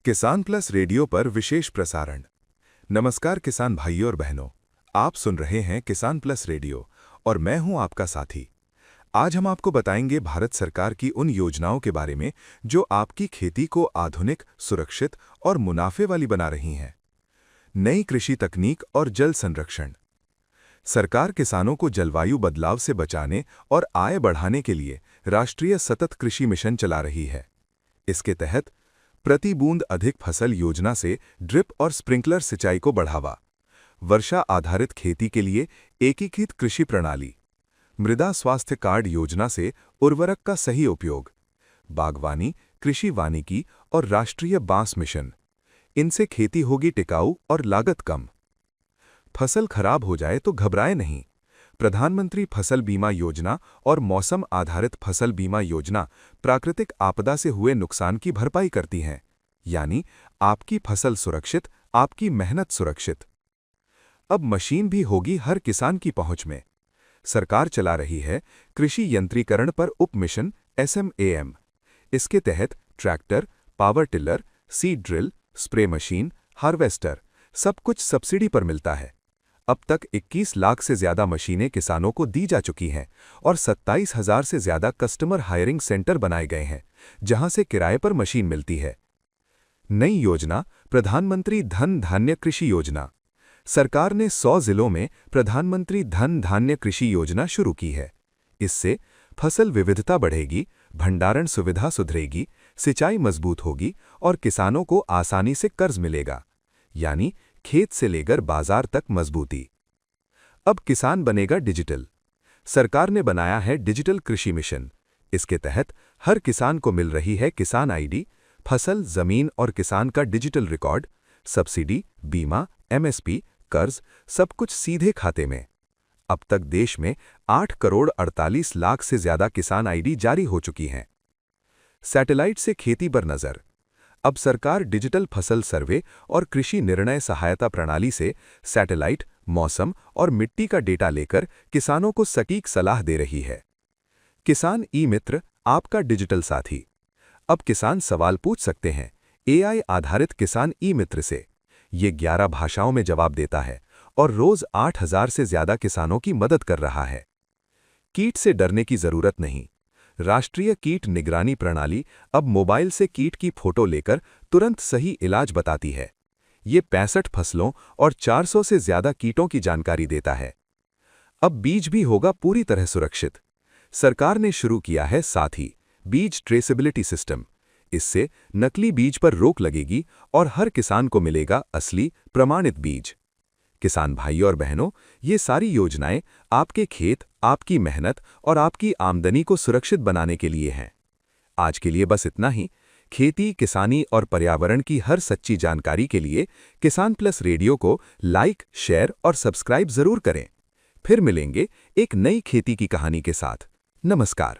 किसान plus radio पर विशेष प्रसारण। नमस्कार किसान भाइयों और बहनों, आप सुन रहे हैं किसान प्लस रेडियो और मैं हूं आपका साथी। आज हम आपको बताएंगे भारत सरकार की उन योजनाओं के बारे में जो आपकी खेती को आधुनिक, सुरक्षित और मुनाफे वाली बना रही हैं। नई कृषि तकनीक और जल संरक्षण। सरकार किसानों को जलवायु बदलाव से बचाने और आय बढ़ाने के लिए राष्ट्रीय सतत कृषि मिशन चला रही है। इसके तहत प्रति बूंद अधिक फसल योजना से ड्रिप और स्प्रिंकलर सिंचाई को बढ़ावा, वर्षा आधारित खेती के लिए एकीकृत कृषि प्रणाली, मृदा स्वास्थ्य कार्ड योजना से उर्वरक का सही उपयोग, बागवानी, कृषि वानिकी और राष्ट्रीय बांस मिशन। इनसे खेती होगी टिकाऊ और लागत कम। फसल खराब हो जाए तो घबराए नहीं। प्रधानमंत्री फसल बीमा योजना और मौसम आधारित फसल बीमा योजना प्राकृतिक आपदा से हुए नुकसान की भरपाई करती हैं, यानी आपकी फसल सुरक्षित, आपकी मेहनत सुरक्षित। अब मशीन भी होगी हर किसान की पहुंच में। सरकार चला रही है कृषि यंत्रीकरण पर उप मिशन SMAM। इसके तहत tractor, power tiller, seed drill, spray machine, harvester सब कुछ सब्सिडी पर मिलता है। अब तक 21 लाख से ज्यादा मशीनें किसानों को दी जा चुकी हैं और 27,000 से ज्यादा कस्टमर हायरिंग सेंटर बनाए गए हैं, जहां से किराए पर मशीन मिलती है। नई योजना प्रधानमंत्री धन धान्य कृषि योजना। सरकार ने 100 जिलों में प्रधानमंत्री धन धान्य कृषि योजना शुरू की है। इससे फसल विविधता बढ़ेगी, भंडारण सुविधा सुधरेगी, सिंचाई मजबूत होगी और किसानों को आसानी से कर्ज मिलेगा, यानी खेत से लेकर बाजार तक मजबूती। अब किसान बनेगा डिजिटल। सरकार ने बनाया है डिजिटल कृषि मिशन। इसके तहत हर किसान को मिल रही है किसान ID, फसल, जमीन और किसान का डिजिटल रिकॉर्ड, सब्सिडी, बीमा, MSP, कर्ज सब कुछ सीधे खाते में। अब तक देश में 8 करोड़ 48 लाख से ज्यादा किसान ID जारी हो चुकी हैं। सैटेलाइट से खेती पर नजर। अब सरकार डिजिटल फसल सर्वे और कृषि निर्णय सहायता प्रणाली से सैटेलाइट, मौसम और मिट्टी का डेटा लेकर किसानों को सटीक सलाह दे रही है। किसान ई-मित्र, आपका डिजिटल साथी। अब किसान सवाल पूछ सकते हैं AI आधारित किसान ई-मित्र से। ये 11 भाषाओं में जवाब देता है और रोज 8,000 से ज्यादा किसानों की मदद कर रहा है। कीट से डरने की जरूरत नहीं। राष्ट्रीय कीट निगरानी प्रणाली अब मोबाइल से कीट की फोटो लेकर तुरंत सही इलाज बताती है। ये 65 फसलों और 400 से ज्यादा कीटों की जानकारी देता है। अब बीज भी होगा पूरी तरह सुरक्षित। सरकार ने शुरू किया है साथी बीज ट्रेसेबिलिटी सिस्टम। इससे नकली बीज पर रोक लगेगी और हर किसान को मिलेगा असली, प्रमाणित बीज। किसान भाइयों और बहनों, ये सारी योजनाएं आपके खेत, आपकी मेहनत और आपकी आमदनी को सुरक्षित बनाने के लिए हैं। आज के लिए बस इतना ही। खेती, किसानी और पर्यावरण की हर सच्ची जानकारी के लिए किसान प्लस रेडियो को लाइक, शेयर और सब्सक्राइब जरूर करें। फिर मिलेंगे एक नई खेती की कहानी के साथ। नमस्कार।